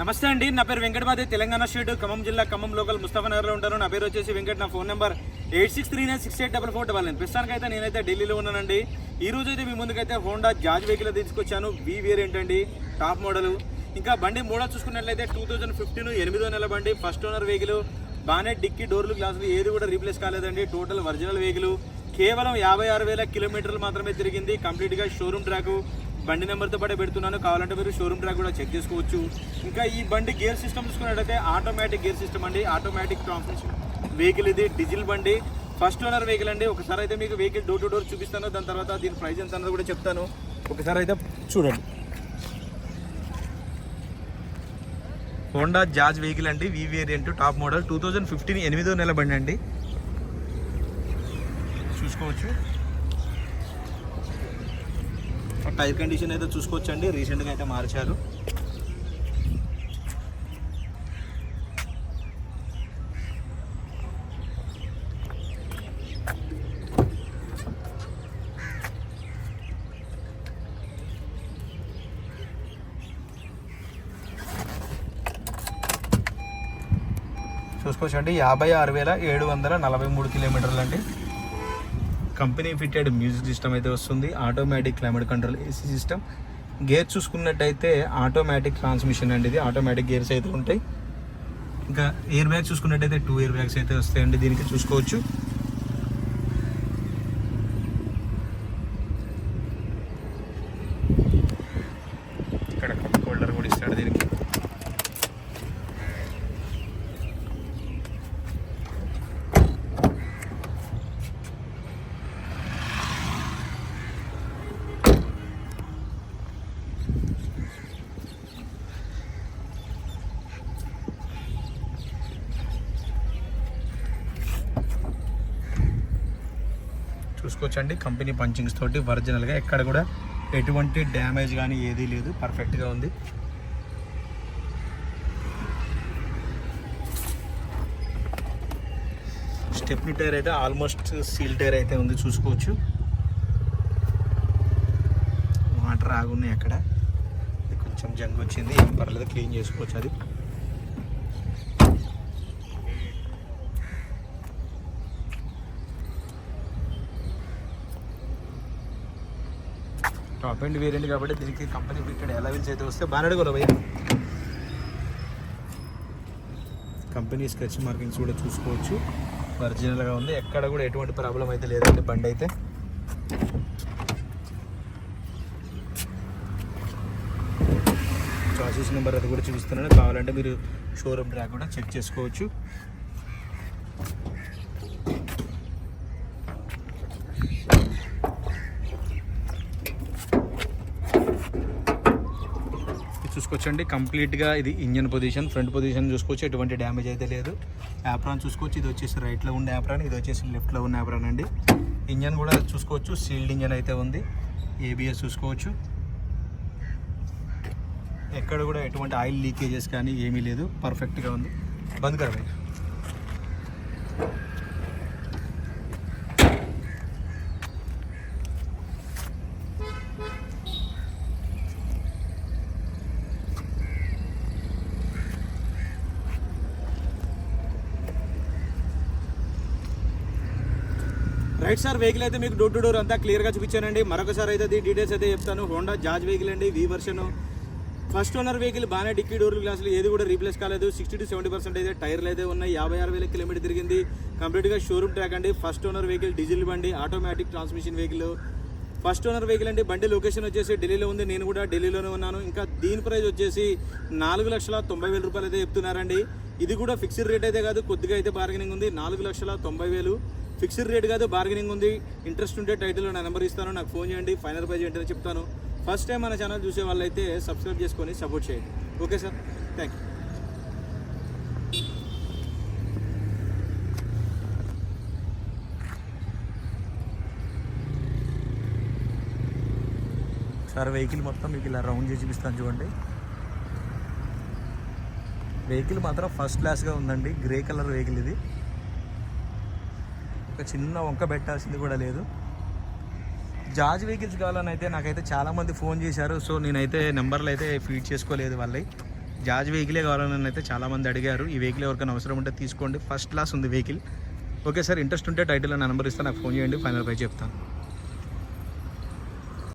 నమస్తే అండి, నా పేరు వెంకటమాది, తెలంగాణ స్టేట్ ఖమ్మం జిల్లా ఖమ్మం లోకల్ ముస్తఫానగర్లో ఉంటాను. నా పేరు వచ్చేసి వెంకట్. నా ఫోన్ నెంబర్ 8639684499. ప్రస్తుతానికి అయితే నేనైతే ఢిల్లీలో ఉన్నానండి. ఈ రోజు అయితే మీ ముందుకైతే హోండా జాజ్ వెహికల్ తీసుకొచ్చాను. వి వేరియంట్ అండి, టాప్ మోడల్. ఇంకా బండి మోడల్ చూసుకున్నట్లయితే 2015 8వ నెల బండి, ఫస్ట్ ఓనర్ వెహికల్. బాగానే డిక్కీ, డోర్లు, గ్లాసులు ఏది కూడా రీప్లేస్ కాలేదండి. Total original vehicle. కేవలం 56,000 కిలోమీటర్లు మాత్రమే తిరిగింది. కంప్లీట్గా షోరూమ్ ట్రాక్. బండి నెంబర్తో పాటే పెడుతున్నాను, కావాలంటే మీరు షోరూమ్ ట్రాక్ కూడా చెక్ చేసుకోవచ్చు. ఇంకా ఈ బండి గేర్ సిస్టమ్ చూసుకున్నట్టయితే ఆటోమేటిక్ గేర్ సిస్టమ్ అండి, ఆటోమేటిక్ ట్రాన్స్మిషన్ వెహికల్. ఇది డీజిల్ బండి, ఫస్ట్ ఓనర్ వెహికల్ అండి. ఒకసారి అయితే మీకు వెహికల్ డోర్ టు డోర్ చూపిస్తాను, దాని తర్వాత దీని ప్రైస్ ఎంత అన్నది కూడా చెప్తాను. ఒకసారి అయితే చూడండి. హోండా జాజ్ వెహికల్ అండి, వి వేరియంట్, టాప్ మోడల్, 2015 8వ నెల బండి అండి. చూసుకోవచ్చు. టైర్ కండిషన్ అయితే చూసుకోవచ్చు అండి, రీసెంట్గా అయితే మార్చారు. చూసుకోవచ్చు అండి, 56,743 కిలోమీటర్లు అండి. కంపెనీ ఫిట్టెడ్ మ్యూజిక్ సిస్టమ్ అయితే వస్తుంది. Automatic climate control AC system. Gear చూసుకున్నట్టయితే ఆటోమేటిక్ ట్రాన్స్మిషన్ అండి, ఇది ఆటోమేటిక్ గేర్స్ అయితే ఉంటాయి. ఇంకా ఎయిర్ బ్యాగ్స్ చూసుకున్నట్టయితే 2 ఎయిర్ బ్యాగ్స్ అయితే వస్తాయండి దీనికి, చూసుకోవచ్చు. ఇక్కడ కప్ హోల్డర్ కూడా ఇస్తాడు దీనికి. చూసుకోవచ్చండి, కంపెనీ పంచింగ్స్ తోటి ఒరిజినల్గా ఎక్కడ కూడా ఎటువంటి డ్యామేజ్ కానీ ఏదీ లేదు, పర్ఫెక్ట్గా ఉంది. స్టెప్నీ టైర్ అయితే ఆల్మోస్ట్ సీల్ టైర్ అయితే ఉంది, చూసుకోవచ్చు. వాటర్ ఆగున్నాయి అక్కడ, కొంచెం జంగ్ వచ్చింది, ఏం పర్లేదు, క్లీన్ చేసుకోవచ్చు. అది టాప్ అండ్ వేరియంట్ కాబట్టి దీనికి కంపెనీ ఫిట్టెడ్ అలవెన్స్ అయితే వస్తే బాగా కూడా భయ్య. కంపెనీ స్కెచ్ మార్కింగ్స్ కూడా చూసుకోవచ్చు, ఒరిజినల్గా ఉంది, ఎక్కడ కూడా ఎటువంటి ప్రాబ్లం అయితే లేదండి బండి అయితే. చాసిస్ నెంబర్ అది కూడా చూపిస్తున్నాను, కావాలంటే మీరు షోరూమ్ ట్రాక్ కూడా చెక్ చేసుకోవచ్చు. చూసుకోవచ్చండి, కంప్లీట్గా ఇది ఇంజన్ పొజిషన్, ఫ్రంట్ పొజిషన్ చూసుకోవచ్చు, ఎటువంటి డ్యామేజ్ అయితే లేదు. యాప్రాన్ చూసుకోవచ్చు, ఇది వచ్చేసి రైట్లో ఉన్న యాప్రాన్, ఇది వచ్చేసి లెఫ్ట్లో ఉన్న యాప్రాన్ అండి. ఇంజన్ కూడా చూసుకోవచ్చు, సీల్డ్ ఇంజన్ అయితే ఉంది. ఏబిఎస్ చూసుకోవచ్చు, ఎక్కడ కూడా ఎటువంటి ఆయిల్ లీకేజెస్ కానీ ఏమీ లేదు, పర్ఫెక్ట్గా ఉంది. బంద్ కరా భయ్. రైట్ సార్, వెహికల్ అయితే మీకు డోర్ టు డోర్ అంతా క్లియర్గా చూపించానండి. మరొకసారి అయితే డీటెయిల్స్ అయితే చెప్తాను. హోండా జాజ్ వెహికల్ అండి, వి వర్షన్, ఫస్ట్ ఓనర్ వెహికల్. బాగానే డిక్కీ, డోర్లు, గ్లాసులు ఏది కూడా రీప్లేస్ కాలేదు. 60 to 70% అయితే టైర్లు అయితే ఉన్నాయి. 56,000 కిలోమీటర్ తిరిగింది. కంప్లీట్గా షోరూమ్ ట్రాక్ అండి. ఫస్ట్ ఓనర్ వెహికల్, డీజిల్ బండి, automatic transmission vehicle, first owner vehicle అండి. బండి లొకేషన్ వచ్చేసి ఢిల్లీలో ఉంది, నేను కూడా ఢిల్లీలోనే ఉన్నాను. ఇంకా దీని ప్రైస్ వచ్చేసి 4,90,000 రూపాయలు అయితే చెప్తున్నారండి. ఇది కూడా ఫిక్స్డ్ రేట్ అయితే కాదు, కొద్దిగా అయితే బార్గెనింగ్ ఉంది. 4,90,000 ఫిక్స్డ్ రేట్ కాదు, బార్గెనింగ్ ఉంది. ఇంట్రెస్ట్ ఉంటే టైటిల్లో నా నెంబర్ ఇస్తాను, నాకు ఫోన్ చేయండి, ఫైనల్ ప్రైజ్ ఏంటని చెప్తాను. ఫస్ట్ టైం మన ఛానల్ చూసే వాళ్ళైతే సబ్స్క్రైబ్ చేసుకొని సపోర్ట్ చేయండి. Okay sir, thank you. Sir vehicle మొత్తం మీకు ఇలా రౌండ్ చేసి చూపిస్తాను చూడండి. వెహికల్ మాత్రం ఫస్ట్ క్లాస్గా ఉందండి, గ్రే కలర్ వెహికల్ ఇది. ఒక చిన్న వంక పెట్టాల్సింది కూడా లేదు. జాజ్ వెహికల్స్ కావాలని అయితే నాకైతే చాలామంది ఫోన్ చేశారు. సో నేనైతే నెంబర్లు అయితే ఫీడ్ చేసుకోలేదు వాళ్ళవి. జాజ్ వెహికలే కావాలని అయితే చాలామంది అడిగారు. ఈ వెహికల్ ఎవరికైనా అవసరం ఉంటే తీసుకోండి, ఫస్ట్ క్లాస్ ఉంది వెహికల్. ఓకే సార్, ఇంట్రెస్ట్ ఉంటే టైటిల్లో నా నెంబర్ ఇస్తాను, నాకు ఫోన్ చేయండి, ఫైనల్ ప్రైస్ చెప్తాను.